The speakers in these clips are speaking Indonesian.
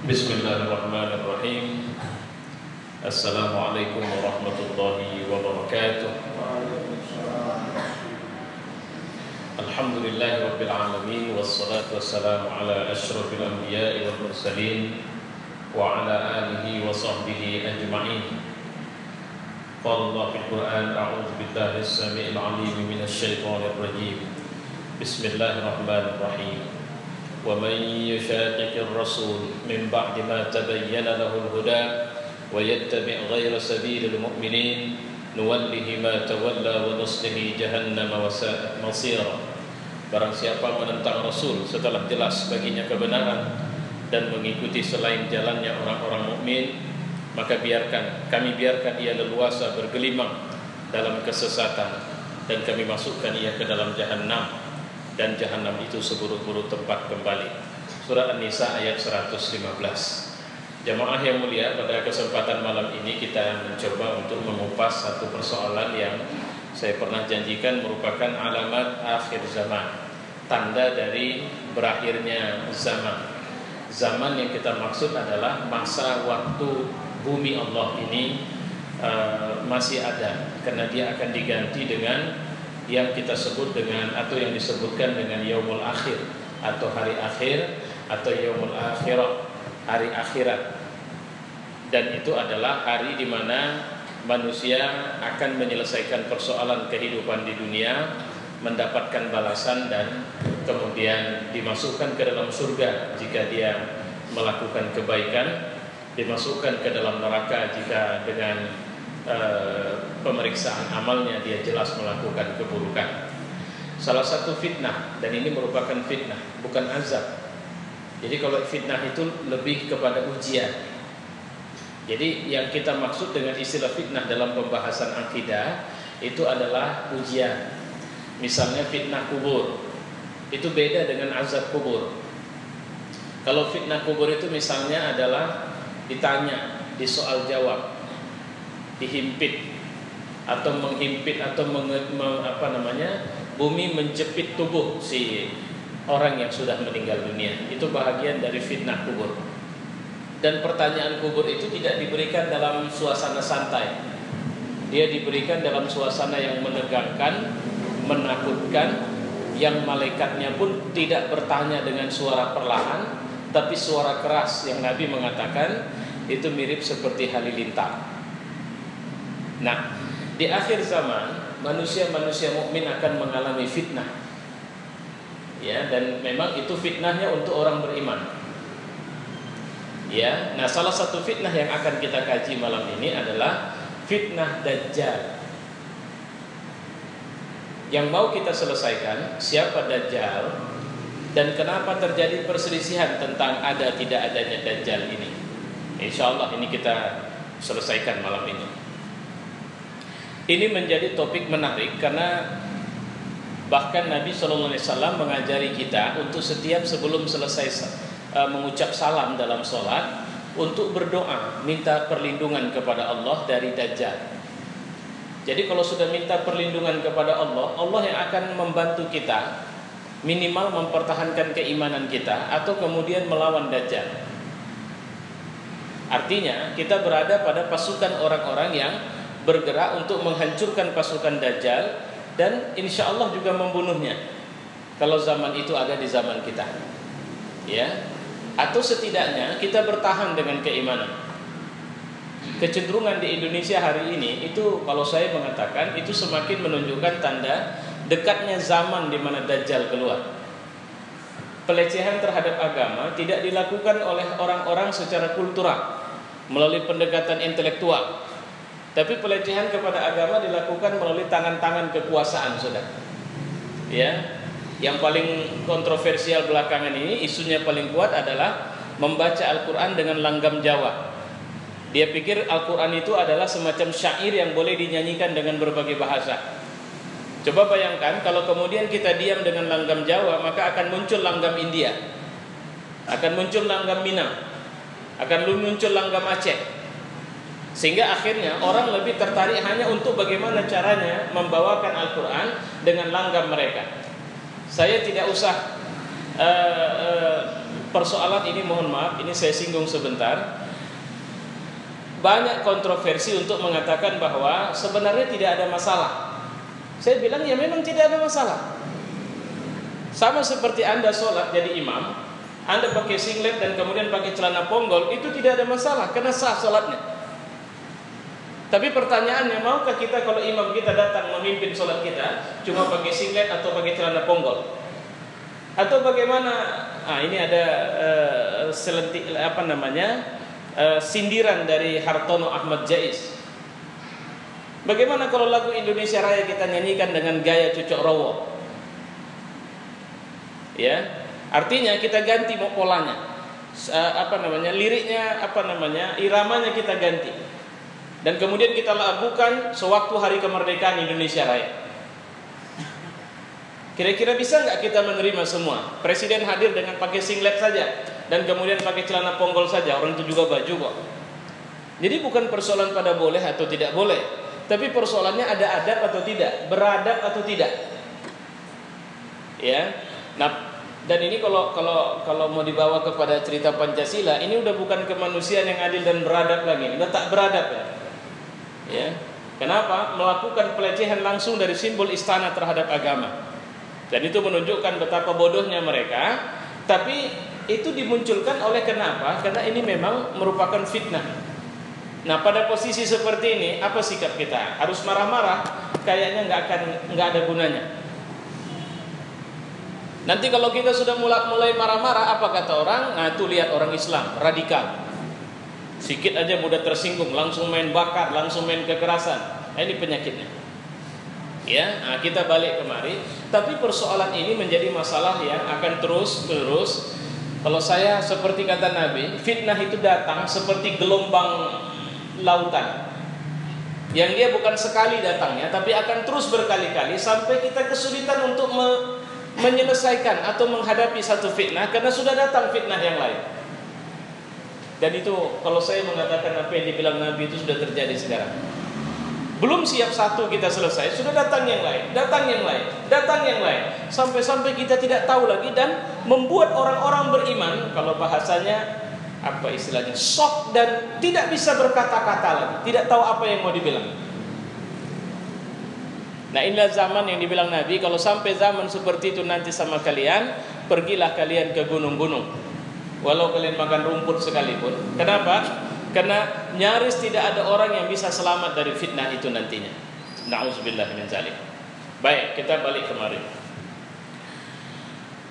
Bismillahirrahmanirrahim. Assalamualaikum warahmatullahi wabarakatuh. Alhamdulillahi rabbil alamin, wassalatu wassalamu ala asyrafil anbiya'i wal mursalin wa ala alihi wa sahbihi ajma'in. Qala Allah fil Qur'an, a'udzu billahi as-sami'il 'alim minasy syaithanir rajim. Bismillahirrahmanirrahim. ومن يشاقق الرسول من بعد ما تبين له الهدى ويتبع غير سبيل المؤمنين نوله ما تولى ونصله جهنم وساءت مصيرا. Barang siapa menentang Rasul setelah jelas baginya kebenaran dan mengikuti selain jalannya orang-orang mukmin, maka kami biarkan ia leluasa bergelimang dalam kesesatan, dan kami masukkan ia ke dalam Jahannam, dan Jahannam itu seburuk-buruk tempat kembali. Surah An-Nisa ayat 115. Jamaah yang mulia, pada kesempatan malam ini kita mencoba untuk mengupas satu persoalan yang saya pernah janjikan merupakan alamat akhir zaman, tanda dari berakhirnya zaman. Zaman yang kita maksud adalah masa waktu bumi Allah ini masih ada, karena dia akan diganti dengan yang kita sebut dengan, atau yang disebutkan dengan yaumul akhir, atau hari akhir, atau yaumul akhirah, hari akhirat. Dan itu adalah hari di mana manusia akan menyelesaikan persoalan kehidupan di dunia, mendapatkan balasan, dan kemudian dimasukkan ke dalam surga jika dia melakukan kebaikan, dimasukkan ke dalam neraka jika dengan pemeriksaan amalnya dia jelas melakukan keburukan. Salah satu fitnah, dan ini merupakan fitnah, bukan azab. Jadi kalau fitnah itu lebih kepada ujian. Jadi yang kita maksud dengan istilah fitnah dalam pembahasan akidah itu adalah ujian. Misalnya fitnah kubur, itu beda dengan azab kubur. Kalau fitnah kubur itu misalnya adalah ditanya, disoal jawab, dihimpit atau menghimpit atau bumi menjepit tubuh si orang yang sudah meninggal dunia. Itu bahagian dari fitnah kubur. Dan pertanyaan kubur itu tidak diberikan dalam suasana santai. Dia diberikan dalam suasana yang menegangkan, menakutkan, yang malaikatnya pun tidak bertanya dengan suara perlahan, tapi suara keras yang Nabi mengatakan itu mirip seperti halilintar. Nah, di akhir zaman manusia-manusia mukmin akan mengalami fitnah. Ya, dan memang itu fitnahnya untuk orang beriman. Ya, nah salah satu fitnah yang akan kita kaji malam ini adalah fitnah Dajjal. Yang mau kita selesaikan, siapa Dajjal dan kenapa terjadi perselisihan tentang ada tidak adanya Dajjal ini. Insyaallah ini kita selesaikan malam ini. Ini menjadi topik menarik karena bahkan Nabi SAW mengajari kita untuk setiap sebelum selesai mengucap salam dalam sholat untuk berdoa, minta perlindungan kepada Allah dari Dajjal. Jadi kalau sudah minta perlindungan kepada Allah, Allah yang akan membantu kita minimal mempertahankan keimanan kita atau kemudian melawan Dajjal. Artinya kita berada pada pasukan orang-orang yang bergerak untuk menghancurkan pasukan Dajjal dan insya Allah juga membunuhnya kalau zaman itu ada di zaman kita, ya. Atau setidaknya kita bertahan dengan keimanan. Kecenderungan di Indonesia hari ini itu, kalau saya mengatakan, itu semakin menunjukkan tanda dekatnya zaman di mana Dajjal keluar. Pelecehan terhadap agama tidak dilakukan oleh orang-orang secara kultural melalui pendekatan intelektual, tapi pelecehan kepada agama dilakukan melalui tangan-tangan kekuasaan, saudara. Ya, yang paling kontroversial belakangan ini, isunya paling kuat adalah membaca Al-Quran dengan langgam Jawa. Dia pikir Al-Quran itu adalah semacam syair yang boleh dinyanyikan dengan berbagai bahasa. Coba bayangkan kalau kemudian kita diam dengan langgam Jawa, maka akan muncul langgam India, akan muncul langgam Minang, akan muncul langgam Aceh. Sehingga akhirnya orang lebih tertarik hanya untuk bagaimana caranya membawakan Al-Quran dengan langgam mereka. Saya tidak usah persoalan ini, mohon maaf, ini saya singgung sebentar. Banyak kontroversi untuk mengatakan bahwa sebenarnya tidak ada masalah. Saya bilang ya memang tidak ada masalah. Sama seperti Anda sholat jadi imam, Anda pakai singlet dan kemudian pakai celana ponggol, itu tidak ada masalah karena sah sholatnya. Tapi pertanyaannya, maukah kita kalau imam kita datang memimpin sholat kita cuma pakai singlet atau pakai celana ponggol? Atau bagaimana? Ini ada sindiran dari Hartono Ahmad Jais. Bagaimana kalau lagu Indonesia Raya kita nyanyikan dengan gaya cucok rowo? Ya, artinya kita ganti polanya, liriknya, iramanya kita ganti, dan kemudian kita lakukan sewaktu hari kemerdekaan Indonesia Raya. Kira-kira bisa nggak kita menerima semua? Presiden hadir dengan pakai singlet saja dan kemudian pakai celana ponggol saja, orang itu juga baju kok. Jadi bukan persoalan pada boleh atau tidak boleh, tapi persoalannya ada adab atau tidak, beradab atau tidak. Ya. Nah, dan ini kalau mau dibawa kepada cerita Pancasila, ini udah bukan kemanusiaan yang adil dan beradab lagi, udah tak beradab ya. Ya. Kenapa? Melakukan pelecehan langsung dari simbol istana terhadap agama. Dan itu menunjukkan betapa bodohnya mereka. Tapi itu dimunculkan oleh kenapa? Karena ini memang merupakan fitnah. Nah, pada posisi seperti ini, apa sikap kita? Harus marah-marah? Kayaknya nggak ada gunanya. Nanti kalau kita sudah mulai marah-marah, apa kata orang? Nah, itu lihat orang Islam radikal. Sikit aja mudah tersinggung, langsung main bakar, langsung main kekerasan. Nah, ini penyakitnya. Ya, nah kita balik kemari. Tapi persoalan ini menjadi masalah yang akan terus-menerus. Kalau saya seperti kata Nabi, fitnah itu datang seperti gelombang lautan, yang dia bukan sekali datangnya, tapi akan terus berkali-kali sampai kita kesulitan untuk menyelesaikan atau menghadapi satu fitnah karena sudah datang fitnah yang lain. Dan itu kalau saya mengatakan apa yang dibilang Nabi itu sudah terjadi sekarang. Belum siap satu kita selesai, sudah datang yang lain, datang yang lain, datang yang lain, sampai-sampai kita tidak tahu lagi dan membuat orang-orang beriman, kalau bahasanya apa istilahnya, shock dan tidak bisa berkata-kata lagi, tidak tahu apa yang mau dibilang. Nah, inilah zaman yang dibilang Nabi, kalau sampai zaman seperti itu nanti sama kalian, pergilah kalian ke gunung-gunung, walau kalian makan rumput sekalipun. Kenapa? Karena nyaris tidak ada orang yang bisa selamat dari fitnah itu nantinya. Na'udzubillah min dzalik. Baik, kita balik kemarin.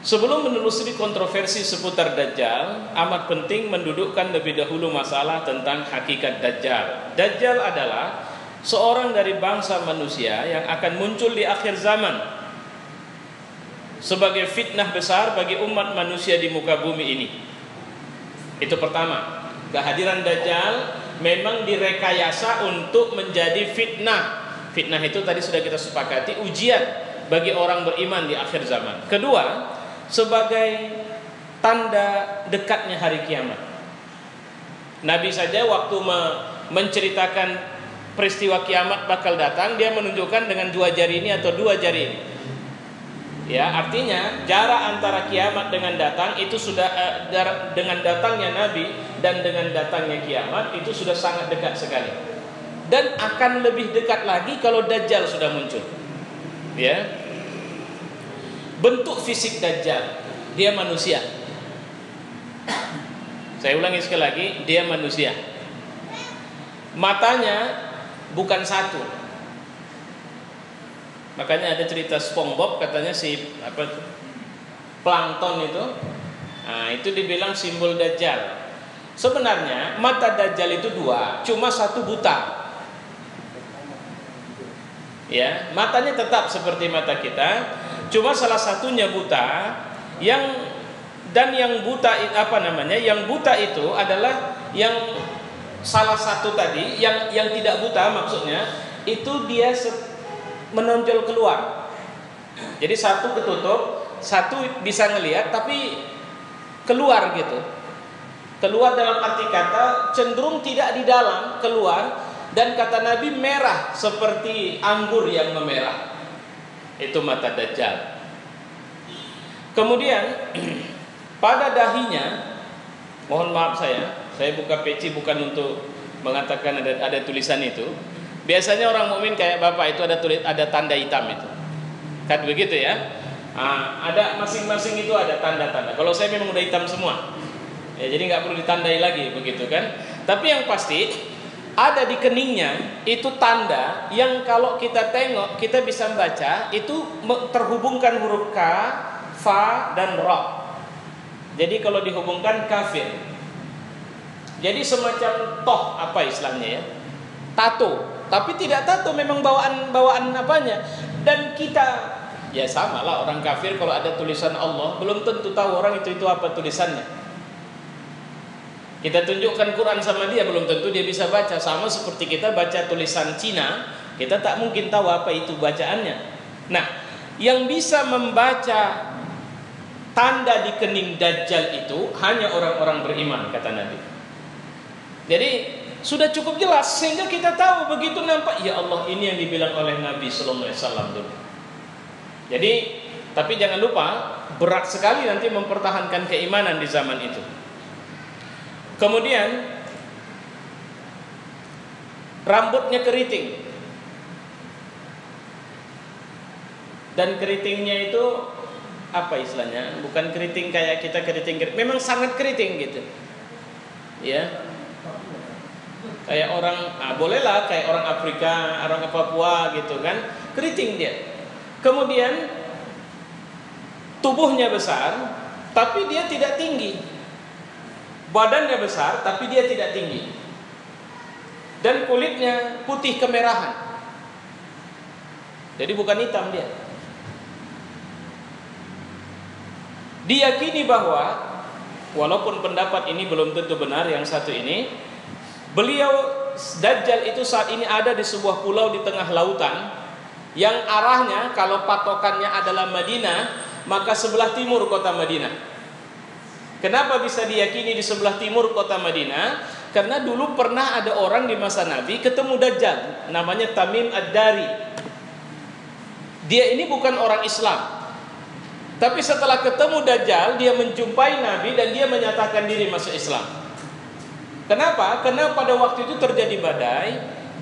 Sebelum menelusuri kontroversi seputar Dajjal, amat penting mendudukkan lebih dahulu masalah tentang hakikat Dajjal. Dajjal adalah seorang dari bangsa manusia yang akan muncul di akhir zaman sebagai fitnah besar bagi umat manusia di muka bumi ini. Itu pertama. Kehadiran Dajjal memang direkayasa untuk menjadi fitnah. Fitnah itu tadi sudah kita sepakati, ujian bagi orang beriman di akhir zaman. Kedua, sebagai tanda dekatnya hari kiamat. Nabi saja waktu menceritakan peristiwa kiamat bakal datang, dia menunjukkan dengan dua jari ini atau dua jari ini. Ya, artinya jarak antara kiamat dengan datang itu sudah dengan datangnya Nabi dan dengan datangnya kiamat itu sudah sangat dekat sekali. Dan akan lebih dekat lagi kalau Dajjal sudah muncul. Ya. Bentuk fisik Dajjal, dia manusia. Saya ulangi sekali lagi, dia manusia. Matanya bukan satu. Makanya ada cerita SpongeBob, katanya plankton itu, nah itu dibilang simbol Dajjal. Sebenarnya mata Dajjal itu dua, cuma satu buta. Ya, matanya tetap seperti mata kita, cuma salah satunya buta. Yang buta Yang buta itu adalah yang salah satu tadi, yang tidak buta maksudnya itu dia menonjol keluar. Jadi satu ketutup, satu bisa ngelihat tapi keluar gitu. Keluar dalam arti kata cenderung tidak di dalam, keluar. Dan kata Nabi merah seperti anggur yang memerah. Itu mata Dajjal. Kemudian pada dahinya, mohon maaf saya buka peci bukan untuk mengatakan ada tulisan itu. Biasanya orang mukmin kayak bapak itu ada tanda hitam itu, kan begitu ya? Ada masing-masing itu ada tanda-tanda. Kalau saya memang udah hitam semua, ya, jadi nggak perlu ditandai lagi begitu kan? Tapi yang pasti ada di keningnya itu tanda yang kalau kita tengok kita bisa membaca itu terhubungkan huruf K, Fa dan Ra. Jadi kalau dihubungkan kafir. Jadi semacam toh apa istilahnya ya? Tato. Tapi tidak tato, memang bawaan apanya. Dan kita ya sama lah orang kafir kalau ada tulisan Allah belum tentu tahu orang itu apa tulisannya. Kita tunjukkan Quran sama dia belum tentu dia bisa baca. Sama seperti kita baca tulisan Cina, kita tak mungkin tahu apa itu bacaannya. Nah, yang bisa membaca tanda di kening Dajjal itu hanya orang-orang beriman, kata Nabi. Jadi sudah cukup jelas sehingga kita tahu begitu nampak, ya Allah, ini yang dibilang oleh Nabi sallallahu alaihi wasallam dulu. Jadi, tapi jangan lupa berat sekali nanti mempertahankan keimanan di zaman itu. Kemudian rambutnya keriting. Dan keritingnya itu apa istilahnya? Bukan keriting kayak kita keriting, memang sangat keriting gitu. Ya. Kayak orang, bolehlah kayak orang Afrika, orang Papua gitu kan, keriting dia. Kemudian tubuhnya besar, tapi dia tidak tinggi. Badannya besar, tapi dia tidak tinggi. Dan kulitnya putih kemerahan. Jadi bukan hitam dia. Diyakini bahwa walaupun pendapat ini belum tentu benar, yang satu ini, beliau Dajjal itu saat ini ada di sebuah pulau di tengah lautan yang arahnya kalau patokannya adalah Madinah, maka sebelah timur kota Madinah. Kenapa bisa diyakini di sebelah timur kota Madinah? Karena dulu pernah ada orang di masa Nabi ketemu Dajjal, namanya Tamim Ad-Dari. Dia ini bukan orang Islam, tapi setelah ketemu Dajjal dia menjumpai Nabi dan dia menyatakan diri masuk Islam. Kenapa? Karena pada waktu itu terjadi badai,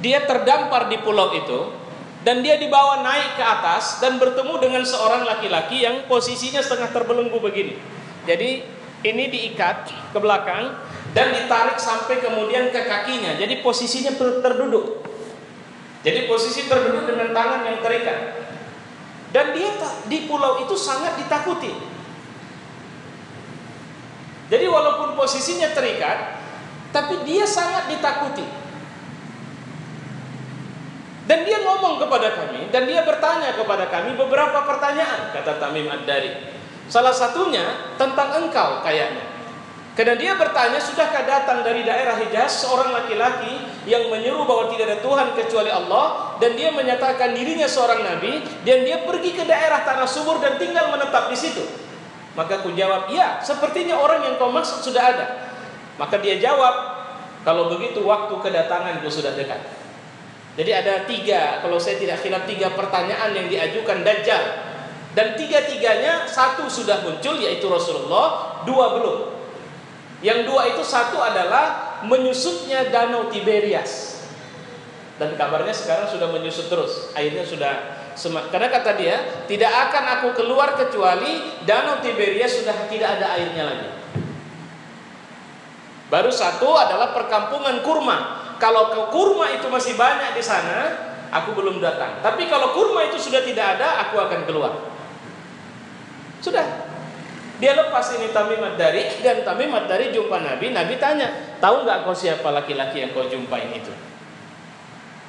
dia terdampar di pulau itu, dan dia dibawa naik ke atas dan bertemu dengan seorang laki-laki yang posisinya setengah terbelenggu begini. Jadi ini diikat ke belakang dan ditarik sampai kemudian ke kakinya. Jadi posisinya terduduk. Jadi posisi terduduk dengan tangan yang terikat. Dan dia di pulau itu sangat ditakuti. Jadi walaupun posisinya terikat, tapi dia sangat ditakuti. Dan dia ngomong kepada kami, dan dia bertanya kepada kami beberapa pertanyaan, kata Tamim Ad-Dari. Salah satunya tentang engkau kayaknya. Karena dia bertanya, sudahkah datang dari daerah Hijaz seorang laki-laki yang menyeru bahwa tidak ada Tuhan kecuali Allah, dan dia menyatakan dirinya seorang nabi, dan dia pergi ke daerah tanah subur dan tinggal menetap di situ. Maka aku jawab, ya, sepertinya orang yang kau maksud sudah ada. Maka dia jawab, kalau begitu waktu kedatanganku sudah dekat. Jadi ada 3, kalau saya tidak khilaf 3 pertanyaan yang diajukan Dajjal. Dan 3-tiganya, 1 sudah muncul yaitu Rasulullah, 2 belum. Yang 2 itu, 1 adalah menyusutnya danau Tiberias. Dan kabarnya sekarang sudah menyusut terus. Airnya sudah karena kata dia, tidak akan aku keluar kecuali danau Tiberias sudah tidak ada airnya lagi. Baru 1 adalah perkampungan kurma. Kalau kurma itu masih banyak di sana, aku belum datang. Tapi kalau kurma itu sudah tidak ada, aku akan keluar. Sudah. Dia lepas ini Tamim Ad-Dari, dan Tamim Ad-Dari jumpa Nabi. Nabi tanya, tahu nggak kau siapa laki-laki yang kau jumpain itu?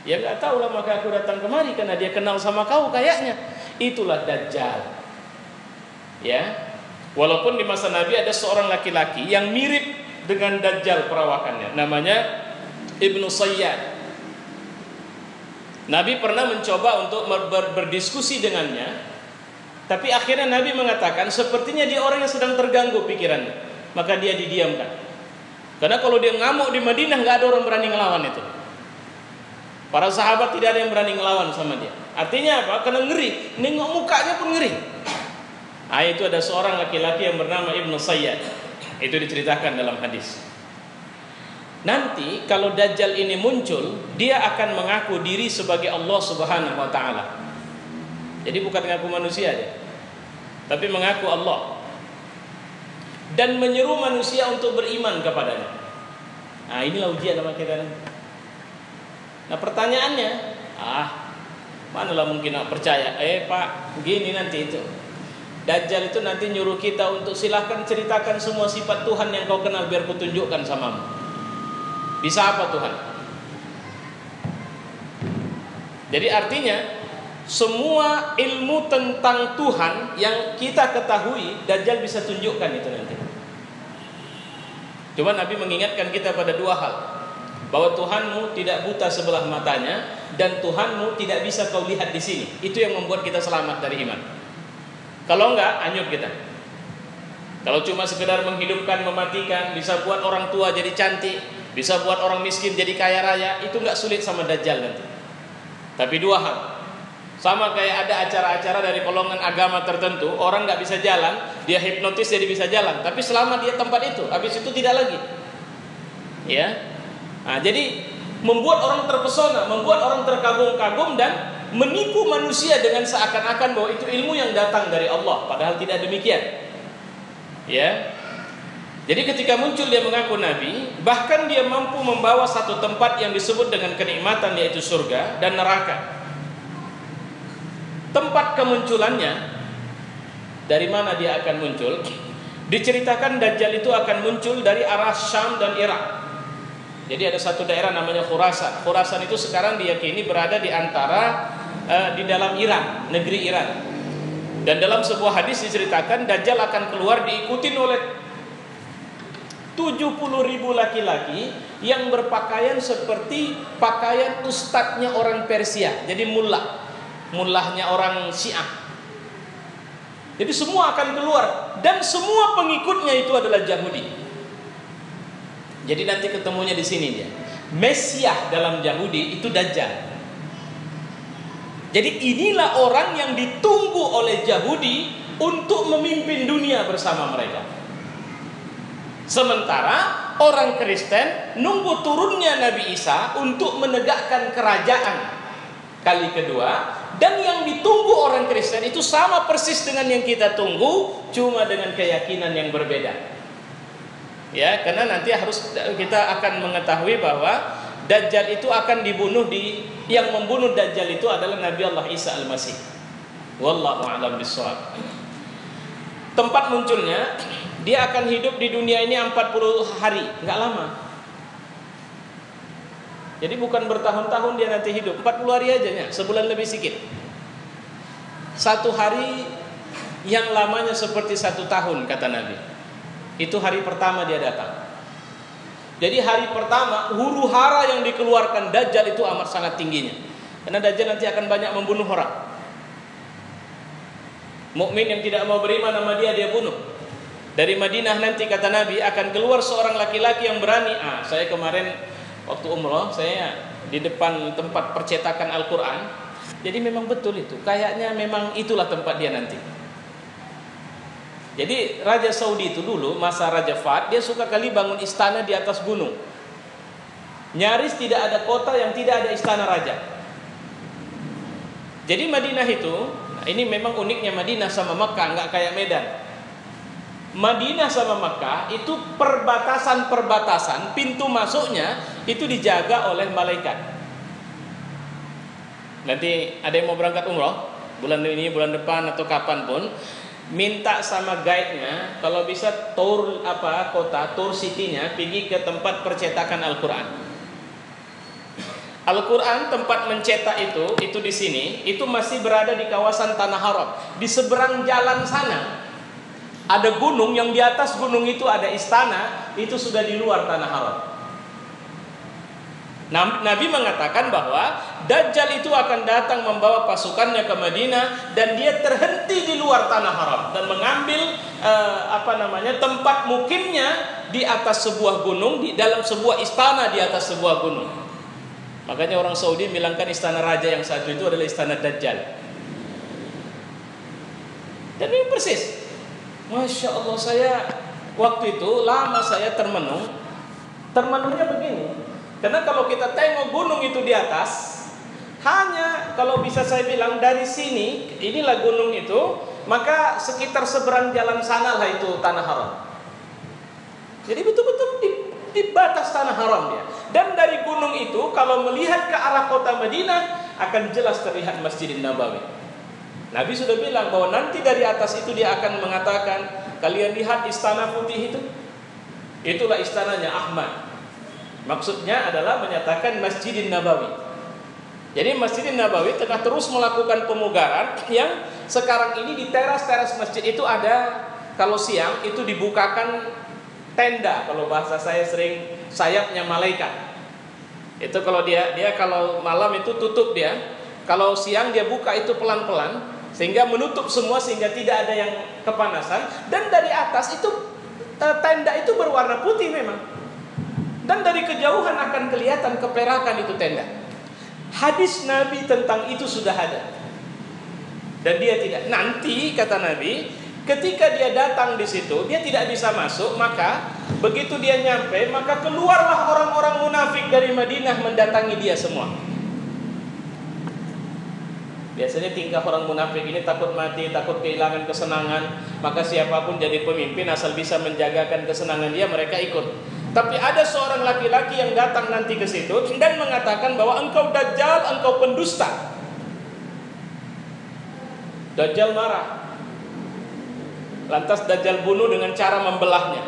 Ya nggak tahu lah, maka aku datang kemari karena dia kenal sama kau kayaknya. Itulah Dajjal. Ya. Walaupun di masa Nabi ada seorang laki-laki yang mirip dengan Dajjal perawakannya, namanya Ibnu Sayyad. Nabi pernah mencoba untuk berdiskusi dengannya, tapi akhirnya Nabi mengatakan sepertinya dia orang yang sedang terganggu pikirannya, maka dia didiamkan. Karena kalau dia ngamuk di Madinah nggak ada orang berani ngelawan itu. Para sahabat tidak ada yang berani ngelawan sama dia. Artinya apa? Karena ngeri, nengok mukanya pun ngeri. Itu ada seorang laki-laki yang bernama Ibnu Sayyad. Itu diceritakan dalam hadis. Nanti kalau Dajjal ini muncul, dia akan mengaku diri sebagai Allah Subhanahu wa taala. Jadi bukan mengaku manusia dia, tapi mengaku Allah. Dan menyeru manusia untuk beriman kepadanya. Inilah ujian sama kita. Nah, pertanyaannya, manalah mungkin nak percaya? Pak, begini nanti itu. Dajjal itu nanti nyuruh kita untuk silahkan ceritakan semua sifat Tuhan yang kau kenal biar kutunjukkan samamu. Bisa apa Tuhan? Jadi artinya semua ilmu tentang Tuhan yang kita ketahui, Dajjal bisa tunjukkan itu nanti. Cuma Nabi mengingatkan kita pada dua hal, bahwa Tuhanmu tidak buta sebelah matanya dan Tuhanmu tidak bisa kau lihat di sini. Itu yang membuat kita selamat dari iman. Kalau enggak, hanyut kita. Kalau cuma sekedar menghidupkan, mematikan, bisa buat orang tua jadi cantik, bisa buat orang miskin jadi kaya raya, itu enggak sulit sama Dajjal nanti. Tapi dua hal, sama kayak ada acara-acara dari golongan agama tertentu, orang enggak bisa jalan, dia hipnotis jadi bisa jalan, tapi selama dia tempat itu, habis itu tidak lagi. Ya. Jadi membuat orang terpesona, membuat orang terkagum-kagum dan menipu manusia dengan seakan-akan bahwa itu ilmu yang datang dari Allah, padahal tidak demikian. Ya. Jadi ketika muncul dia mengaku nabi, bahkan dia mampu membawa satu tempat yang disebut dengan kenikmatan, yaitu surga dan neraka. Tempat kemunculannya, dari mana dia akan muncul? Diceritakan Dajjal itu akan muncul dari arah Syam dan Irak. Jadi ada satu daerah namanya Khurasan. Khurasan itu sekarang diyakini berada di antara di dalam Iran, negeri Iran. Dan dalam sebuah hadis diceritakan Dajjal akan keluar diikutin oleh 70.000 laki-laki yang berpakaian seperti pakaian ustadznya orang Persia. Jadi mullahnya orang Syiah. Jadi semua akan keluar dan semua pengikutnya itu adalah Yahudi. Jadi nanti ketemunya di sini dia. Mesias dalam Yahudi itu Dajjal. Jadi inilah orang yang ditunggu oleh Yahudi untuk memimpin dunia bersama mereka. Sementara orang Kristen nunggu turunnya Nabi Isa untuk menegakkan kerajaan kali kedua. Dan yang ditunggu orang Kristen itu sama persis dengan yang kita tunggu, cuma dengan keyakinan yang berbeda. Ya, karena nanti kita akan mengetahui bahwa Dajjal itu akan dibunuh yang membunuh Dajjal itu adalah Nabi Allah Isa Al-Masih. Wallahu a'lam bishawab. Tempat munculnya, dia akan hidup di dunia ini 40 hari, enggak lama. Jadi bukan bertahun-tahun dia nanti hidup, 40 hari aja ya, sebulan lebih sedikit. Satu hari yang lamanya seperti 1 tahun kata Nabi. Itu hari pertama dia datang. Jadi hari pertama huru hara yang dikeluarkan Dajjal itu amat sangat tingginya. Karena Dajjal nanti akan banyak membunuh orang. Mukmin yang tidak mau beriman sama dia bunuh. Dari Madinah nanti kata Nabi akan keluar seorang laki-laki yang berani. Saya kemarin waktu umroh, saya di depan tempat percetakan Al-Quran. Jadi memang betul itu. Kayaknya memang itulah tempat dia nanti. Jadi Raja Saudi itu dulu, masa Raja Fahd, dia suka kali bangun istana di atas gunung. Nyaris tidak ada kota yang tidak ada istana raja. Jadi Madinah itu, ini memang uniknya Madinah sama Makkah, nggak kayak Medan. Madinah sama Makkah itu perbatasan-perbatasan, pintu masuknya itu dijaga oleh malaikat. Nanti ada yang mau berangkat umroh, bulan ini, bulan depan atau kapanpun, minta sama guide-nya kalau bisa tour tour city-nya, pergi ke tempat percetakan Al-Quran. Al-Quran tempat mencetak itu di sini, itu masih berada di kawasan Tanah Haram. Di seberang jalan sana ada gunung, yang di atas gunung itu ada istana, itu sudah di luar Tanah Haram. Nabi mengatakan bahwa Dajjal itu akan datang membawa pasukannya ke Madinah dan dia terhenti di luar Tanah Haram dan mengambil tempat mukimnya di atas sebuah gunung, di dalam sebuah istana di atas sebuah gunung. Makanya orang Saudi bilangkan istana raja yang satu itu adalah istana Dajjal. Dan ini persis. Masya Allah, saya waktu itu lama saya termenung. Termenungnya begini, karena kalau kita tengok gunung itu di atas, hanya kalau bisa saya bilang dari sini, inilah gunung itu, maka sekitar seberang jalan sana lah itu tanah haram. Jadi betul-betul di batas tanah haram dia. Dan dari gunung itu kalau melihat ke arah kota Madinah akan jelas terlihat Masjidin Nabawi. Nabi sudah bilang bahwa nanti dari atas itu dia akan mengatakan, kalian lihat istana putih itu? Itulah istananya Ahmad. Maksudnya adalah menyatakan Masjidin Nabawi. Jadi Masjidin Nabawi tengah terus melakukan pemugaran, yang sekarang ini di teras-teras masjid itu ada, kalau siang itu dibukakan tenda, kalau bahasa saya sering sayapnya malaikat. Itu kalau dia kalau malam itu tutup dia, kalau siang dia buka itu pelan-pelan sehingga menutup semua sehingga tidak ada yang kepanasan. Dan dari atas itu tenda itu berwarna putih memang. Dan dari kejauhan akan kelihatan keperakan itu tenda. Hadis Nabi tentang itu sudah ada. Dan dia tidak, nanti kata Nabi, ketika dia datang di situ, dia tidak bisa masuk, maka begitu dia nyampe, maka keluarlah orang-orang munafik dari Madinah mendatangi dia semua. Biasanya tingkah orang munafik ini takut mati, takut kehilangan kesenangan, maka siapapun jadi pemimpin asal bisa menjagakan kesenangan dia, mereka ikut. Tapi ada seorang laki-laki yang datang nanti ke situ dan mengatakan bahwa engkau Dajjal, engkau pendusta. Dajjal marah. Lantas Dajjal bunuh dengan cara membelahnya.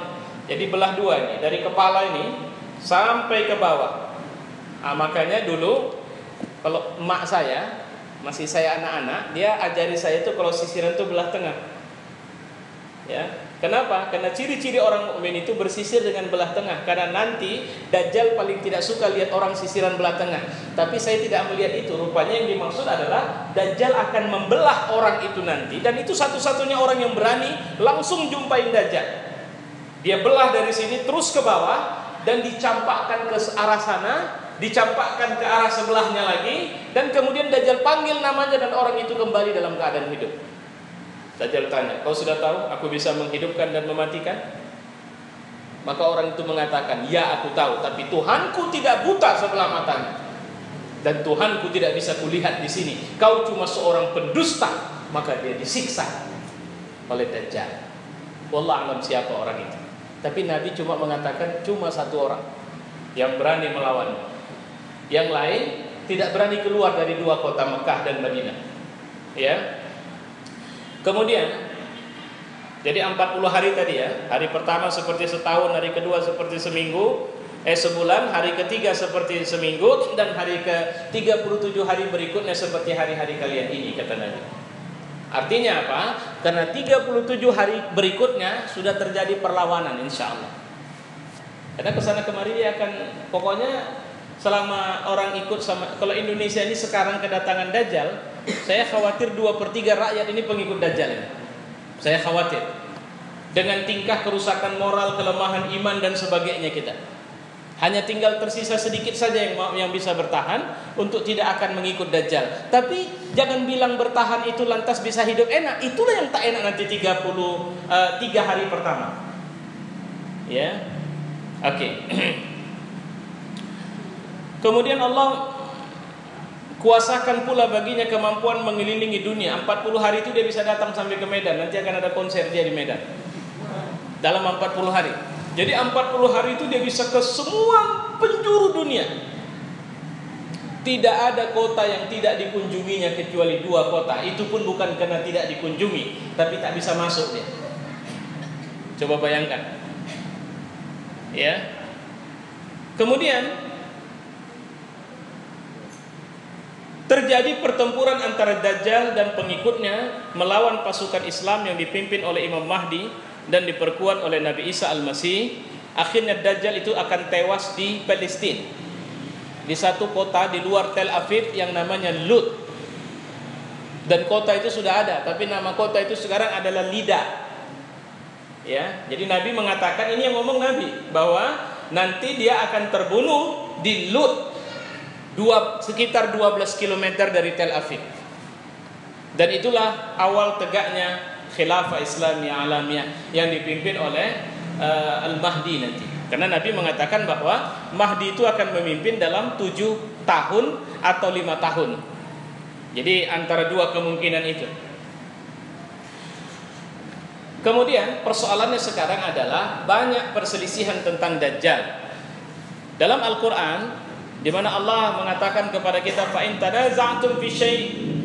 Jadi belah dua ini, dari kepala ini sampai ke bawah. Makanya dulu kalau emak saya, masih saya anak-anak, dia ajari saya itu kalau sisiran itu belah tengah. Ya, kenapa? Karena ciri-ciri orang mukmin itu bersisir dengan belah tengah. Karena nanti Dajjal paling tidak suka lihat orang sisiran belah tengah. Tapi saya tidak melihat itu. Rupanya yang dimaksud adalah Dajjal akan membelah orang itu nanti. Dan itu satu-satunya orang yang berani langsung jumpain Dajjal. Dia belah dari sini terus ke bawah dan dicampakkan ke arah sana, dicampakkan ke arah sebelahnya lagi, dan kemudian Dajjal panggil namanya dan orang itu kembali dalam keadaan hidup. Dajjal tanya, kau sudah tahu aku bisa menghidupkan dan mematikan? Maka orang itu mengatakan, ya aku tahu, tapi Tuhanku tidak buta sebelah matanya, dan Tuhanku tidak bisa kulihat di sini. Kau cuma seorang pendusta. Maka dia disiksa oleh Dajjal. Wallah alam siapa orang itu. Tapi Nabi cuma mengatakan cuma satu orang yang berani melawannya. Yang lain tidak berani keluar dari dua kota Mekah dan Madinah. Ya. Kemudian jadi 40 hari tadi ya. Hari pertama seperti setahun, hari kedua seperti seminggu, sebulan, hari ketiga seperti seminggu, dan hari ke 37 hari berikutnya seperti hari-hari kalian ini, kata Nabi. Artinya apa? Karena 37 hari berikutnya sudah terjadi perlawanan insya Allah. Karena kesana kemari dia akan, pokoknya selama orang ikut sama, kalau Indonesia ini sekarang kedatangan Dajjal, saya khawatir 2/3 rakyat ini pengikut Dajjal ini. Saya khawatir dengan tingkah kerusakan moral, kelemahan iman dan sebagainya kita. Hanya tinggal tersisa sedikit saja yang bisa bertahan untuk tidak akan mengikut Dajjal. Tapi jangan bilang bertahan itu lantas bisa hidup enak. Itulah yang tak enak nanti 33 hari pertama. Ya. Oke. Kemudian Allah kuasakan pula baginya kemampuan mengelilingi dunia. 40 hari itu dia bisa datang sampai ke Medan. Nanti akan ada konser dia di Medan dalam 40 hari. Jadi 40 hari itu dia bisa ke semua penjuru dunia. Tidak ada kota yang tidak dikunjunginya kecuali 2 kota. Itu pun bukan karena tidak dikunjungi, tapi tak bisa masuk dia. Coba bayangkan. Ya. Kemudian terjadi pertempuran antara Dajjal dan pengikutnya melawan pasukan Islam yang dipimpin oleh Imam Mahdi dan diperkuat oleh Nabi Isa Al-Masih. Akhirnya Dajjal itu akan tewas di Palestina, di satu kota di luar Tel Aviv yang namanya Lut. Dan kota itu sudah ada, tapi nama kota itu sekarang adalah Lida. Ya, jadi Nabi mengatakan, ini yang ngomong Nabi, bahwa nanti dia akan terbunuh di Lut, sekitar 12 km dari Tel Aviv. Dan itulah awal tegaknya khilafah Islamiyah alamiah yang dipimpin oleh Al-Mahdi nanti. Karena Nabi mengatakan bahwa Mahdi itu akan memimpin dalam 7 tahun atau 5 tahun. Jadi antara 2 kemungkinan itu. Kemudian persoalannya sekarang adalah banyak perselisihan tentang Dajjal. Dalam Al-Quran, di mana Allah mengatakan kepada kita, fa in tanaza'tum fi syai'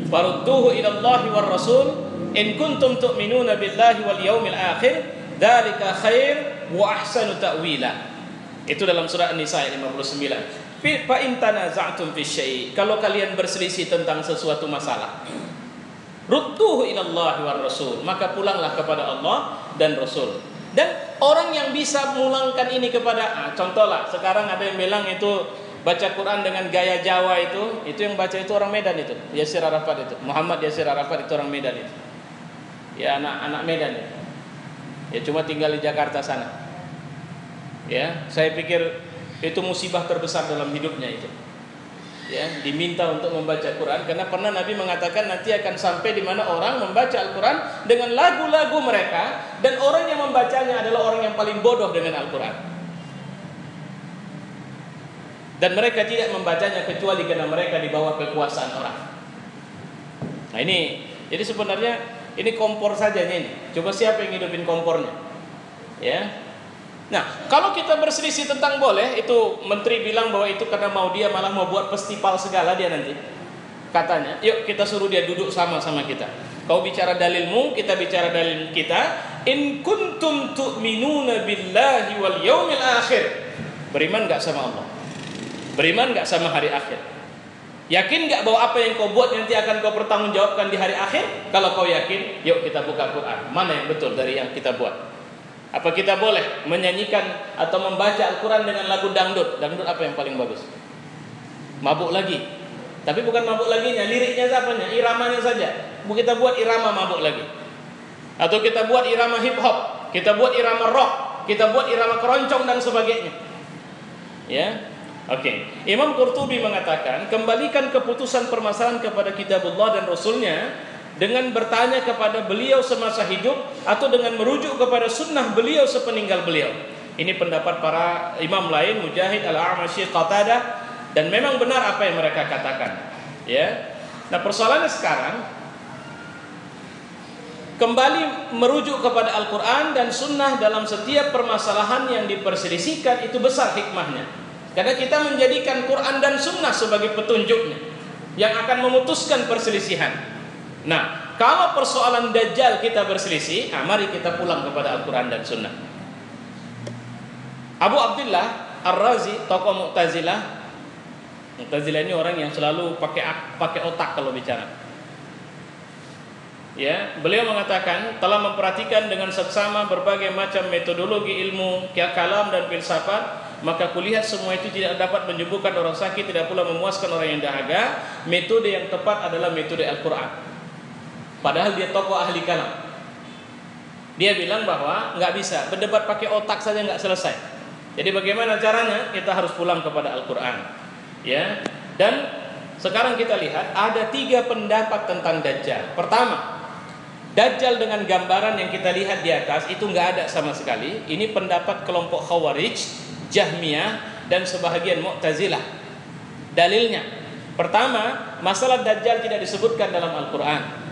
farudduhu ila Allahi war Rasul in kuntum tu'minuna billahi wal yaumil akhir dzalika khair wa ahsanu ta'wila. Itu dalam surah An-Nisa ayat 59. Fa in tanaza'tum fi syai', kalau kalian berselisih tentang sesuatu masalah, rudduhu ila Allahi war Rasul, maka pulanglah kepada Allah dan Rasul. Dan orang yang bisa memulangkan ini kepada contohlah sekarang ada yang bilang itu baca Quran dengan gaya Jawa itu yang baca itu orang Medan itu, Yasir Arafat itu, Muhammad Yasir Arafat itu orang Medan itu. Ya anak Medan itu. Ya cuma tinggal di Jakarta sana. Ya, saya pikir itu musibah terbesar dalam hidupnya itu. Ya, diminta untuk membaca Quran karena pernah Nabi mengatakan nanti akan sampai di mana orang membaca Al-Quran dengan lagu-lagu mereka dan orang yang membacanya adalah orang yang paling bodoh dengan Al-Quran. Dan mereka tidak membacanya kecuali karena mereka di bawah kekuasaan orang. Nah ini, jadi sebenarnya ini kompor saja ini. Coba siapa yang hidupin kompornya? Ya. Nah, kalau kita berselisih tentang boleh, itu menteri bilang bahwa itu karena mau dia malah mau buat festival segala dia nanti. Katanya, yuk kita suruh dia duduk sama-sama kita. Kau bicara dalilmu, kita bicara dalil kita. In kuntum tu'minuna billahi wal yaumil akhir. Beriman enggak sama Allah? Beriman enggak sama hari akhir? Yakin enggak bahwa apa yang kau buat nanti akan kau pertanggungjawabkan di hari akhir? Kalau kau yakin, yuk kita buka Quran. Mana yang betul dari yang kita buat? Apa kita boleh menyanyikan atau membaca Al-Quran dengan lagu dangdut? Dangdut apa yang paling bagus? Mabuk lagi. Tapi bukan mabuk laginya, liriknya apanya? Iramanya saja. Kita buat irama mabuk lagi. Atau kita buat irama hip hop, kita buat irama rock, kita buat irama keroncong dan sebagainya. Ya. Oke. Imam Qurtubi mengatakan, kembalikan keputusan permasalahan kepada kitabullah dan rasulnya dengan bertanya kepada beliau semasa hidup atau dengan merujuk kepada sunnah beliau sepeninggal beliau. Ini pendapat para imam lain, Mujahid, Al-A'mashi, Qatadah, dan memang benar apa yang mereka katakan. Ya. Nah, persoalannya sekarang kembali merujuk kepada Al-Quran dan sunnah dalam setiap permasalahan yang diperselisihkan itu besar hikmahnya. Karena kita menjadikan Quran dan sunnah sebagai petunjuknya yang akan memutuskan perselisihan. Nah, kalau persoalan Dajjal kita berselisih, mari kita pulang kepada Al-Quran dan Sunnah. Abu Abdullah Ar-Razi, tokoh Mu'tazilah. Mu'tazilah ini orang yang selalu pakai otak kalau bicara. Ya, beliau mengatakan telah memperhatikan dengan seksama berbagai macam metodologi ilmu kalam dan filsafat, maka kulihat semua itu tidak dapat menyembuhkan orang sakit, tidak pula memuaskan orang yang dahaga. Metode yang tepat adalah metode Al-Quran. Padahal dia tokoh ahli kalam. Dia bilang bahwa nggak bisa berdebat pakai otak saja nggak selesai. Jadi bagaimana caranya? Kita harus pulang kepada Al-Quran. Ya. Dan sekarang kita lihat ada 3 pendapat tentang Dajjal. Pertama, Dajjal dengan gambaran yang kita lihat di atas itu nggak ada sama sekali. Ini pendapat kelompok Khawarij, Jahmiyah, dan sebahagian Mu'tazilah. Dalilnya, pertama, masalah Dajjal tidak disebutkan dalam Al-Quran.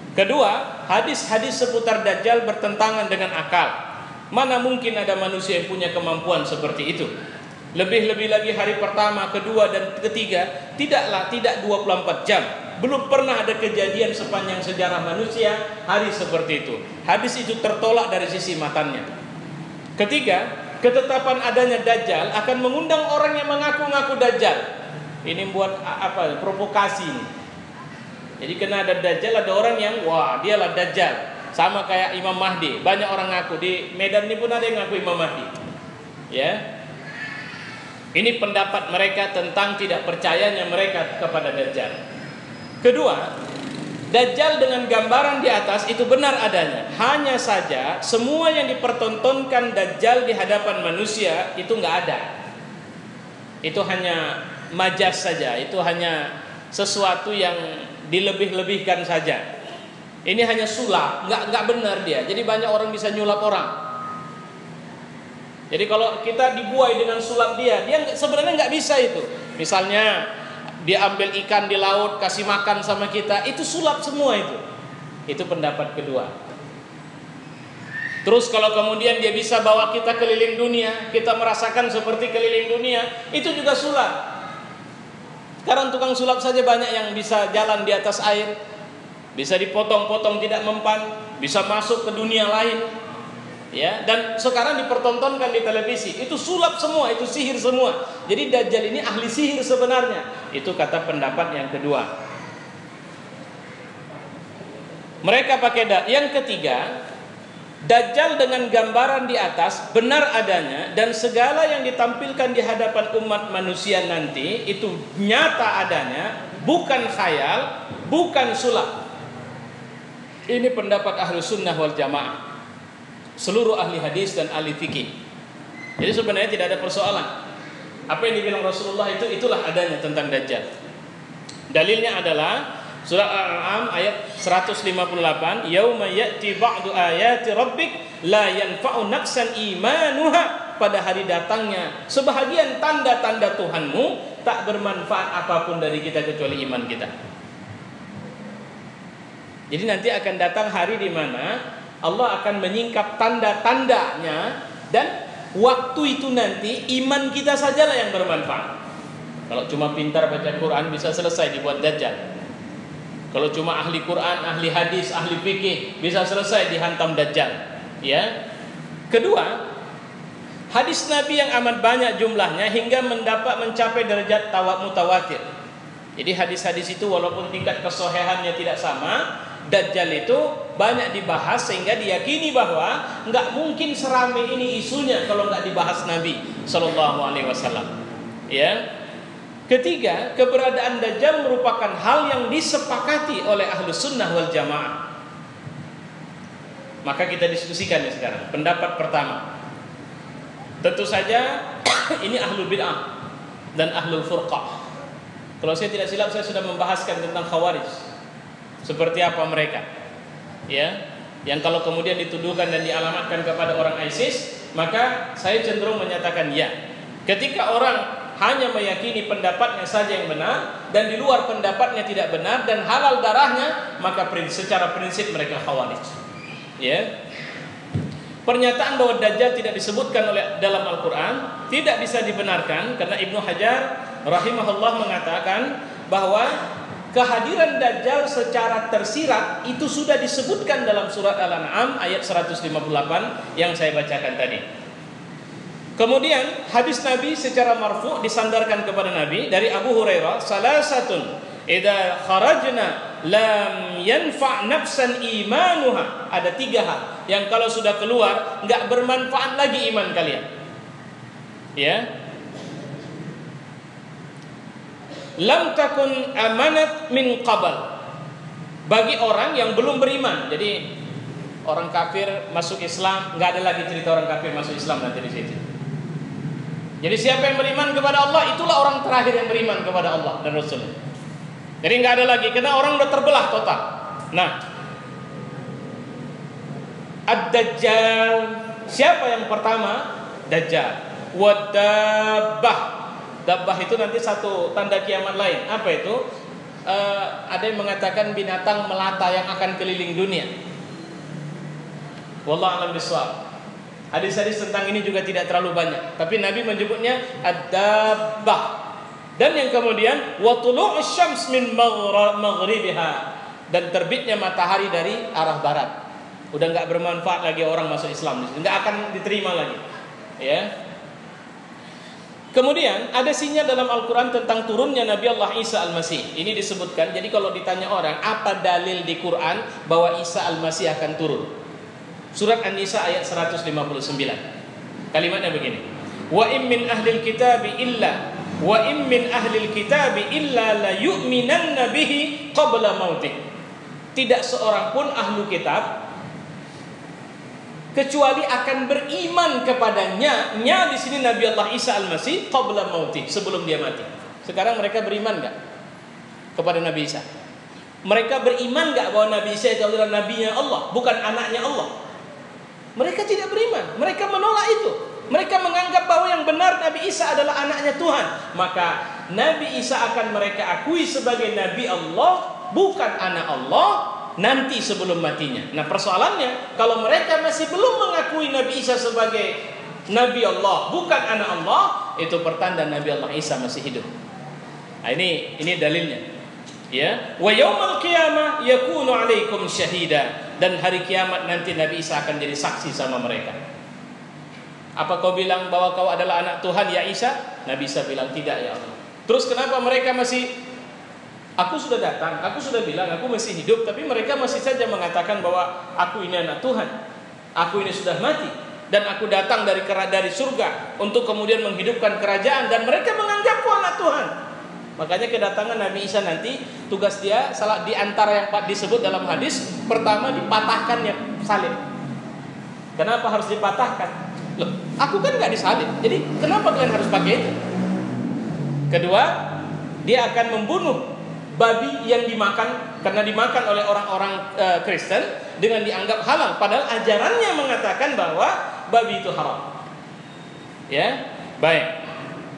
Kedua, hadis-hadis seputar Dajjal bertentangan dengan akal. Mana mungkin ada manusia yang punya kemampuan seperti itu? Lebih-lebih lagi hari pertama, kedua, dan ketiga tidak 24 jam. Belum pernah ada kejadian sepanjang sejarah manusia hari seperti itu. Hadis itu tertolak dari sisi matanya. Ketiga, ketetapan adanya Dajjal akan mengundang orang yang mengaku-ngaku Dajjal. Ini buat apa? Provokasi ini. Jadi kena ada Dajjal, ada orang yang wah dialah Dajjal, sama kayak Imam Mahdi. Banyak orang ngaku, di Medan ini pun ada yang ngaku Imam Mahdi. Ya, ini pendapat mereka tentang tidak percayanya mereka kepada Dajjal. Kedua, Dajjal dengan gambaran di atas itu benar adanya. Hanya saja semua yang dipertontonkan Dajjal di hadapan manusia itu nggak ada. Itu hanya majaz saja. Itu hanya sesuatu yang dilebih-lebihkan saja. Ini hanya sulap, nggak benar dia. Jadi banyak orang bisa nyulap orang. Jadi kalau kita dibuai dengan sulap dia sebenarnya nggak bisa itu. Misalnya dia ambil ikan di laut kasih makan sama kita, itu sulap semua itu. Itu pendapat kedua. Terus kalau kemudian dia bisa bawa kita keliling dunia, kita merasakan seperti keliling dunia, itu juga sulap. Sekarang tukang sulap saja banyak yang bisa jalan di atas air, bisa dipotong-potong tidak mempan, bisa masuk ke dunia lain. Ya, dan sekarang dipertontonkan di televisi. Itu sulap semua, itu sihir semua. Jadi Dajjal ini ahli sihir sebenarnya. Itu kata pendapat yang kedua. Mereka pakai yang ketiga, Dajjal dengan gambaran di atas benar adanya, dan segala yang ditampilkan di hadapan umat manusia nanti itu nyata adanya, bukan khayal, bukan sulap. Ini pendapat ahlu sunnah wal jamaah, seluruh ahli hadis dan ahli fikih. Jadi sebenarnya tidak ada persoalan. Apa yang dibilang Rasulullah itulah adanya tentang Dajjal. Dalilnya adalah surah Al-An'am ayat 158, yauma ya'ti ba'du ayati rabbik la yanfa'u nafsan imanuha, pada hari datangnya sebahagian tanda-tanda Tuhanmu tak bermanfaat apapun dari kita kecuali iman kita. Jadi nanti akan datang hari di mana Allah akan menyingkap tanda-tandanya, dan waktu itu nanti iman kita sajalah yang bermanfaat. Kalau cuma pintar baca Quran bisa selesai dibuat Dajjal. Kalau cuma ahli Quran, ahli hadis, ahli fikih bisa selesai dihantam Dajjal. Ya. Kedua, hadis Nabi yang amat banyak jumlahnya hingga mencapai derajat mutawatir. Jadi hadis-hadis itu walaupun tingkat kesohihannya tidak sama, Dajjal itu banyak dibahas sehingga diyakini bahwa nggak mungkin seramai ini isunya kalau nggak dibahas Nabi Shallallahu Alaihi Wasallam. Ya. Ketiga, keberadaan Dajjal merupakan hal yang disepakati oleh ahlu sunnah wal jamaah. Maka kita diskusikan ya sekarang. Pendapat pertama, tentu saja ini ahlul bid'ah dan ahlul furqah. Kalau saya tidak silap saya sudah membahaskan tentang Khawarij. Seperti apa mereka, ya, yang kalau kemudian dituduhkan dan dialamatkan kepada orang ISIS, maka saya cenderung menyatakan ya. Ketika orang hanya meyakini pendapatnya saja yang benar dan di luar pendapatnya tidak benar dan halal darahnya, maka secara prinsip mereka Khawarij. Ya. Pernyataan bahwa Dajjal tidak disebutkan dalam Al-Quran tidak bisa dibenarkan karena Ibnu Hajar rahimahullah mengatakan bahwa kehadiran Dajjal secara tersirat itu sudah disebutkan dalam surat Al-An'am ayat 158 yang saya bacakan tadi. Kemudian hadis Nabi secara marfu disandarkan kepada Nabi dari Abu Hurairah, salasatun idza kharajna lam yanfa' nafsan imanuha. Ada 3 hal yang kalau sudah keluar enggak bermanfaat lagi iman kalian. Ya. Lam takun amanat min qabl. Bagi orang yang belum beriman. Jadi orang kafir masuk Islam, enggak ada lagi cerita orang kafir masuk Islam nanti di situ. Jadi siapa yang beriman kepada Allah, itulah orang terakhir yang beriman kepada Allah dan Rasulnya. Jadi nggak ada lagi, karena orang udah terbelah total. Nah, Ad-Dajjal, siapa yang pertama? Dajjal. Wad-Dabbah. Dabbah itu nanti satu tanda kiamat lain. Apa itu? Ada yang mengatakan binatang melata yang akan keliling dunia. Wallahu a'lam bishawab. Hadis-hadis tentang ini juga tidak terlalu banyak, tapi Nabi menyebutnya ad-dabbah. Dan yang kemudian wa tulu'us syams min maghribiha, dan terbitnya matahari dari arah barat. Udah enggak bermanfaat lagi orang masuk Islam, enggak akan diterima lagi. Ya. Kemudian ada sinyal dalam Al-Quran tentang turunnya Nabi Allah Isa Al-Masih. Ini disebutkan. Jadi kalau ditanya orang apa dalil di Quran bahwa Isa Al-Masih akan turun, Surat An-Nisa ayat 159. Kalimatnya begini. Wa in min ahlil kitabi illa la yu'minanna bihi qabla mautih. Tidak seorang pun ahlu kitab kecuali akan beriman kepadanya. Nya di sini Nabi Allah Isa Al-Masih qabla mautih, sebelum dia mati. Sekarang mereka beriman enggak kepada Nabi Isa? Mereka beriman nggak bahwa Nabi Isa itu adalah nabinya Allah, bukan anaknya Allah? Mereka tidak beriman. Mereka menolak itu. Mereka menganggap bahwa yang benar Nabi Isa adalah anaknya Tuhan. Maka Nabi Isa akan mereka akui sebagai Nabi Allah, bukan anak Allah, nanti sebelum matinya. Nah persoalannya, kalau mereka masih belum mengakui Nabi Isa sebagai Nabi Allah, bukan anak Allah, itu pertanda Nabi Allah Isa masih hidup. Nah ini dalilnya. Ya, wa yaumal qiyamah yakunu 'alaikum syahida, dan hari kiamat nanti Nabi Isa akan jadi saksi sama mereka. Apa kau bilang bahwa kau adalah anak Tuhan ya Isa? Nabi Isa bilang tidak ya Allah. Terus kenapa mereka masih, aku sudah datang, aku sudah bilang aku masih hidup, tapi mereka masih saja mengatakan bahwa aku ini anak Tuhan, aku ini sudah mati, dan aku datang dari surga untuk kemudian menghidupkan kerajaan, dan mereka menganggapku anak Tuhan. Makanya kedatangan Nabi Isa nanti, tugas dia salah di antara yang disebut dalam hadis, pertama dipatahkannya salib. Kenapa harus dipatahkan? Loh, aku kan nggak disalib, jadi kenapa kalian harus pakai itu? Kedua, dia akan membunuh babi yang dimakan, karena dimakan oleh orang-orang Kristen dengan dianggap halal, padahal ajarannya mengatakan bahwa babi itu haram. Ya, baik.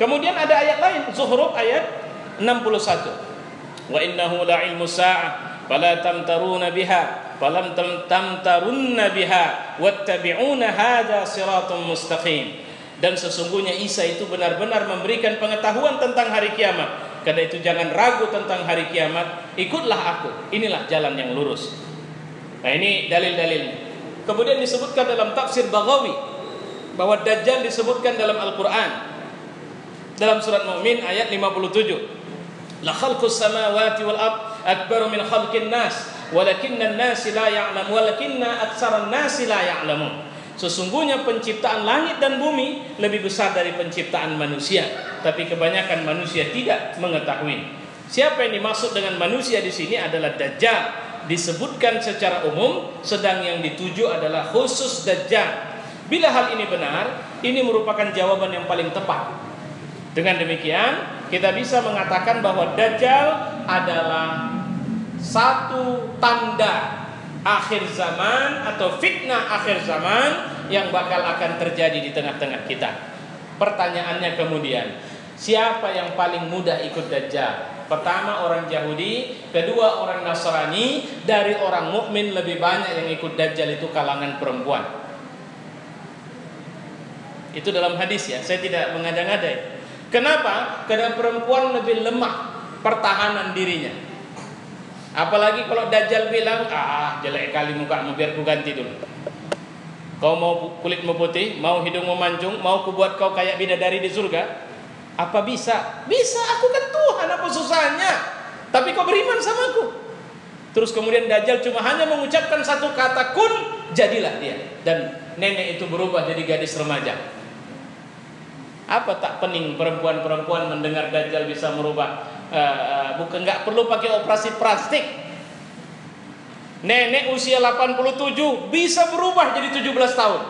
Kemudian ada ayat lain, Zuhruf ayat 61. Wa innahu la'ilmu sa'ah fala tamtaruna biha falam tamtarunna biha wattabi'una hadza siratun mustaqim. Dan sesungguhnya Isa itu benar-benar memberikan pengetahuan tentang hari kiamat. Karena itu jangan ragu tentang hari kiamat, ikutlah aku. Inilah jalan yang lurus. Nah ini dalil-dalilnya. Kemudian disebutkan dalam tafsir Baghawi bahwa Dajjal disebutkan dalam Al-Qur'an. Dalam surat Mu'min ayat 57. La khalqus samawati wal ard akbaru min khalqin nas walakinna an-nasi la ya'lamun walakinna aktsaran nasi la ya'lamun. Sesungguhnya penciptaan langit dan bumi lebih besar dari penciptaan manusia, tapi kebanyakan manusia tidak mengetahui. Siapa yang dimaksud dengan manusia di sini adalah Dajjal, disebutkan secara umum, sedang yang dituju adalah khusus Dajjal. Bila hal ini benar, ini merupakan jawaban yang paling tepat. Dengan demikian, kita bisa mengatakan bahwa Dajjal adalah satu tanda akhir zaman atau fitnah akhir zaman yang bakal akan terjadi di tengah-tengah kita. Pertanyaannya kemudian, siapa yang paling mudah ikut Dajjal? Pertama orang Yahudi, kedua orang Nasrani, dari orang mukmin lebih banyak yang ikut Dajjal itu kalangan perempuan. Itu dalam hadis ya, saya tidak mengada-ngada. Kenapa? Karena perempuan lebih lemah pertahanan dirinya. Apalagi kalau Dajjal bilang, jelek kali mukamu, biar ku ganti dulu. Kau mau kulitmu putih, mau hidungmu mancung, mau ku buat kau kayak bidadari di surga? Apa bisa? Bisa, aku kan Tuhan, apa susahnya? Tapi kau beriman sama aku. Terus kemudian Dajjal cuma hanya mengucapkan satu kata, kun, jadilah dia. Dan nenek itu berubah jadi gadis remaja. Apa tak pening perempuan-perempuan mendengar Dajjal bisa merubah? Bukan, nggak perlu pakai operasi plastik. Nenek usia 87 bisa berubah jadi 17 tahun,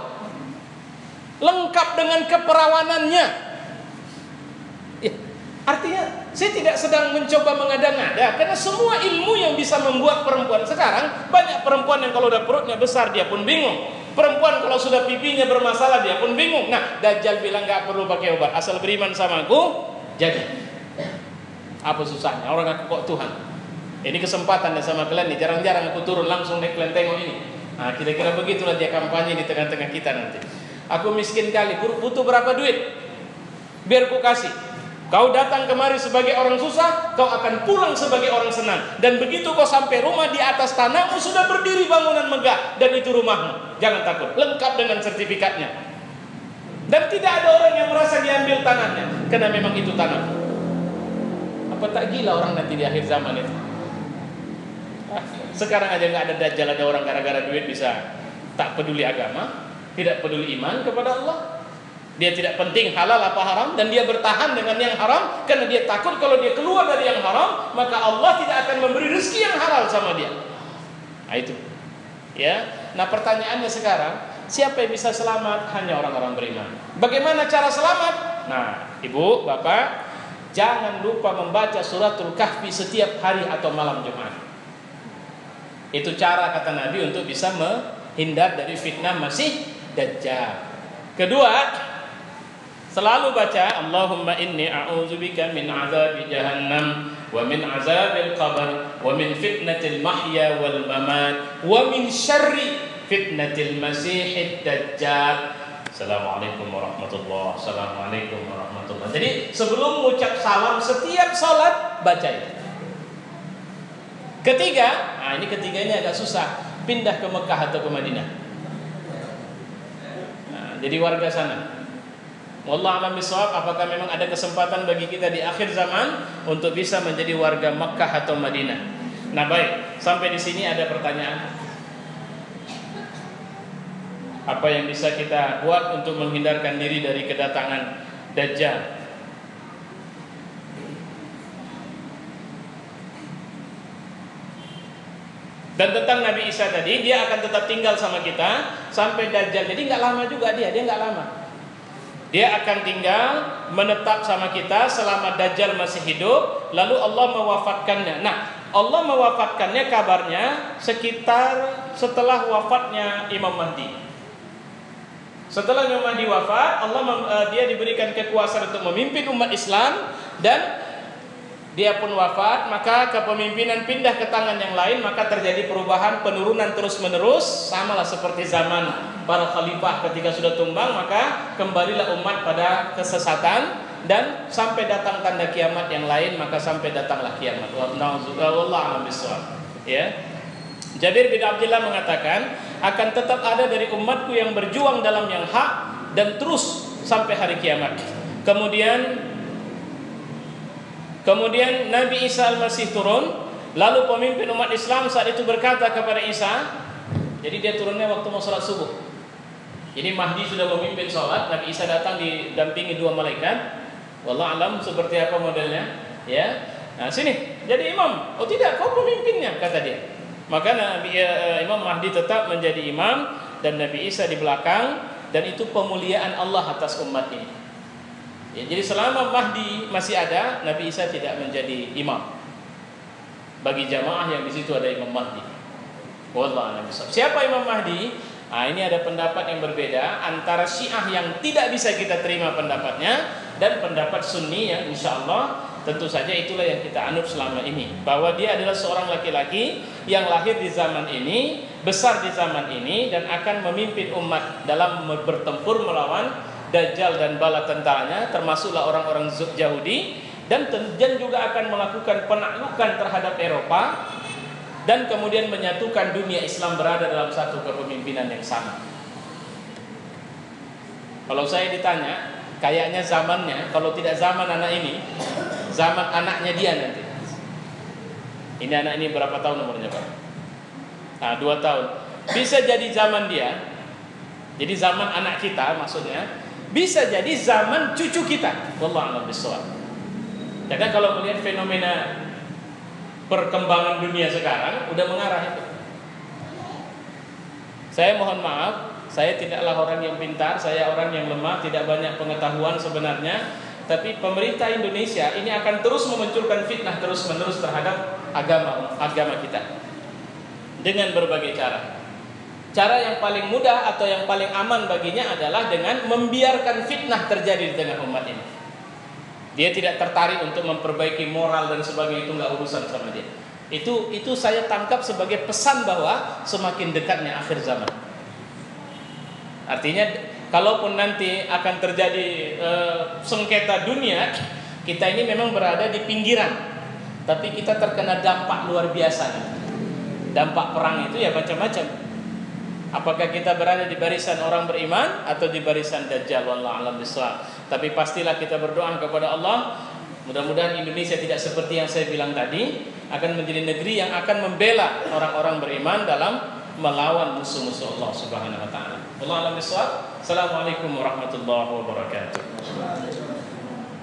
lengkap dengan keperawanannya. Ya, artinya saya tidak sedang mencoba mengada-ngada, karena semua ilmu yang bisa membuat perempuan sekarang, banyak perempuan yang kalau udah perutnya besar dia pun bingung. Perempuan kalau sudah pipinya bermasalah dia pun bingung. Nah, Dajjal bilang nggak perlu pakai obat, asal beriman sama aku jadi. Apa susahnya? Orang aku kok Tuhan. Ini kesempatan ya sama kalian nih. Jarang-jarang aku turun langsung nih, kalian tengok ini. Nah, kira-kira begitulah dia kampanye di tengah-tengah kita nanti. Aku miskin kali, butuh berapa duit? Biar ku kasih. Kau datang kemari sebagai orang susah, kau akan pulang sebagai orang senang. Dan begitu kau sampai rumah, di atas tanahmu sudah berdiri bangunan megah, dan itu rumahmu. Jangan takut, lengkap dengan sertifikatnya. Dan tidak ada orang yang merasa diambil tanahnya, karena memang itu tanah. Apa tak gila orang nanti di akhir zaman itu? Sekarang aja nggak ada Dajjal, ada orang gara-gara duit bisa tak peduli agama, tidak peduli iman kepada Allah. Dia tidak penting halal apa haram, dan dia bertahan dengan yang haram karena dia takut kalau dia keluar dari yang haram maka Allah tidak akan memberi rezeki yang halal sama dia. Nah itu. Ya. Nah pertanyaannya sekarang, siapa yang bisa selamat? Hanya orang-orang beriman. Bagaimana cara selamat? Nah, Ibu, Bapak, jangan lupa membaca suratul Kahfi setiap hari atau malam Jumat. Itu cara kata Nabi untuk bisa menghindar dari fitnah Masih Dajjal. Kedua, selalu baca Allahumma inni a'udzubika min azabi jahannam wa min azabil qabr wa min fitnatil mahya wal mamat wa min syarri fitnatil masiihid dajjal. Assalamualaikum warahmatullahi wabarakatuh. Assalamualaikum warahmatullahi wabarakatuh. Jadi sebelum mengucap salam setiap salat baca itu. Ketiga, ini ketiganya agak susah, pindah ke Mekah atau ke Madinah. Jadi warga sana. Wallahu a'lam bishawab, apakah memang ada kesempatan bagi kita di akhir zaman untuk bisa menjadi warga Makkah atau Madinah? Nah, baik, sampai di sini ada pertanyaan. Apa yang bisa kita buat untuk menghindarkan diri dari kedatangan Dajjal? Dan tentang Nabi Isa tadi, dia akan tetap tinggal sama kita sampai Dajjal. Jadi nggak lama juga dia nggak lama. Dia akan tinggal menetap sama kita selama Dajjal masih hidup, lalu Allah mewafatkannya. Nah, Allah mewafatkannya kabarnya sekitar setelah wafatnya Imam Mahdi. Setelah Imam Mahdi wafat, dia diberikan kekuasaan untuk memimpin umat Islam, dan dia pun wafat, maka kepemimpinan pindah ke tangan yang lain, maka terjadi perubahan, penurunan terus-menerus, samalah seperti zaman para khalifah ketika sudah tumbang, maka kembalilah umat pada kesesatan, dan sampai datang tanda kiamat yang lain, maka sampai datanglah kiamat. Wallahu a'lam bishawab. Ya. Jabir bin Abdullah mengatakan, akan tetap ada dari umatku yang berjuang dalam yang hak dan terus sampai hari kiamat. Kemudian Nabi Isa Al-Masih turun, lalu pemimpin umat Islam saat itu berkata kepada Isa, jadi dia turunnya waktu mau sholat subuh. Jadi Mahdi sudah memimpin sholat, Nabi Isa datang didampingi 2 malaikat. Wallahu alam seperti apa modelnya, ya. Nah, sini, jadi imam. Oh tidak, kau pemimpinnya, kata dia. Maka Imam Mahdi tetap menjadi imam dan Nabi Isa di belakang, dan itu pemuliaan Allah atas umat ini. Ya, jadi selama Mahdi masih ada, Nabi Isa tidak menjadi imam bagi jamaah yang di situ ada Imam Mahdi. Wallahu a'lam bishawab. Siapa Imam Mahdi? Nah, ini ada pendapat yang berbeda antara Syiah yang tidak bisa kita terima pendapatnya dan pendapat Sunni yang insya Allah tentu saja itulah yang kita anut selama ini, bahwa dia adalah seorang laki-laki yang lahir di zaman ini, besar di zaman ini, dan akan memimpin umat dalam bertempur melawan Dajjal dan bala tentaranya, termasuklah orang-orang Yahudi, dan juga akan melakukan penaklukan terhadap Eropa, dan kemudian menyatukan dunia Islam berada dalam satu kepemimpinan yang sama. Kalau saya ditanya, kayaknya zamannya, kalau tidak zaman anak ini, zaman anaknya dia nanti. Ini anak ini berapa tahun umurnya, Pak? Nah, 2 tahun. Bisa jadi zaman dia, jadi zaman anak kita maksudnya, bisa jadi zaman cucu kita. Wallahu a'lam bishawab. Karena kalau melihat fenomena perkembangan dunia sekarang udah mengarah itu. Saya mohon maaf, saya tidaklah orang yang pintar, saya orang yang lemah, tidak banyak pengetahuan sebenarnya, tapi pemerintah Indonesia ini akan terus memunculkan fitnah terus-menerus terhadap agama kita dengan berbagai cara. Cara yang paling mudah atau yang paling aman baginya adalah dengan membiarkan fitnah terjadi di tengah umat ini. Dia tidak tertarik untuk memperbaiki moral dan sebagainya, itu nggak urusan sama dia. Itu saya tangkap sebagai pesan bahwa semakin dekatnya akhir zaman. Artinya kalaupun nanti akan terjadi sengketa dunia, kita ini memang berada di pinggiran, tapi kita terkena dampak luar biasa. Dampak perang itu ya macam-macam. Apakah kita berada di barisan orang beriman atau di barisan Dajjal? Wallahu a'lam bishawab. Tapi pastilah kita berdoa kepada Allah, mudah-mudahan Indonesia tidak seperti yang saya bilang tadi, akan menjadi negeri yang akan membela orang-orang beriman dalam melawan musuh-musuh Allah Subhanahu wa taala. Wallahu a'lam bishawab. Assalamualaikum warahmatullahi wabarakatuh.